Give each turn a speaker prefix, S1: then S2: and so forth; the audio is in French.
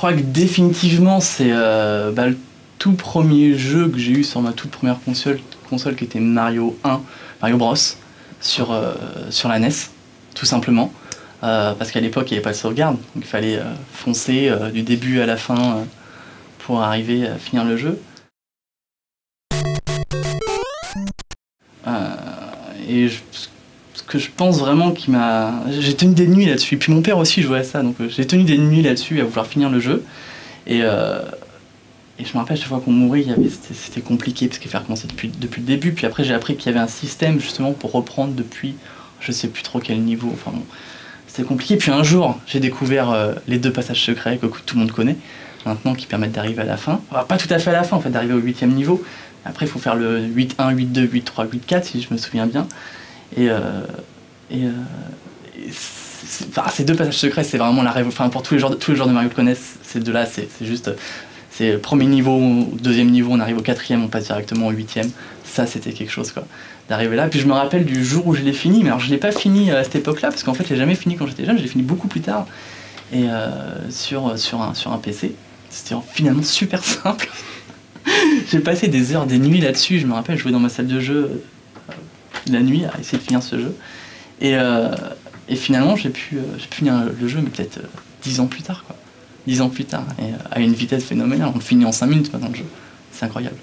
S1: crois que définitivement c'est le tout premier jeu que j'ai eu sur ma toute première console qui était Mario Bros sur la NES, tout simplement. Parce qu'à l'époque il n'y avait pas de sauvegarde, donc il fallait foncer du début à la fin pour arriver à finir le jeu. Ce que je pense vraiment qui m'a... J'ai tenu des nuits là-dessus, puis mon père aussi jouait à ça, donc j'ai tenu des nuits là-dessus à vouloir finir le jeu. Et je me rappelle, à chaque fois qu'on mourait, c'était compliqué, parce qu'il fallait recommencer depuis le début. Puis après, j'ai appris qu'il y avait un système justement pour reprendre depuis je sais plus trop quel niveau. Enfin bon, c'était compliqué. Puis un jour, j'ai découvert les 2 passages secrets que tout le monde connaît maintenant, qui permettent d'arriver à la fin. Enfin, pas tout à fait à la fin, en fait, d'arriver au 8e niveau. Après, il faut faire le 8-1, 8-2, 8-3, 8-4, si je me souviens bien. Ces 2 passages secrets, c'est vraiment la révolution. Enfin, pour tous les joueurs de Mario le connaissent, ces 2-là, c'est juste... C'est premier niveau, 2e niveau, on arrive au 4e, on passe directement au 8e. Ça, c'était quelque chose, quoi, d'arriver là. Puis je me rappelle du jour où je l'ai fini, mais alors je l'ai pas fini à cette époque-là, parce qu'en fait, je l'ai jamais fini quand j'étais jeune, je l'ai fini beaucoup plus tard. Et sur un PC. C'était finalement super simple. J'ai passé des heures, des nuits là-dessus. Je me rappelle, je jouais dans ma salle de jeu la nuit à essayer de finir ce jeu. Et finalement, j'ai pu finir le jeu, mais peut-être 10 ans plus tard, quoi. 10 ans plus tard, et à une vitesse phénoménale. On le finit en 5 minutes maintenant le jeu. C'est incroyable.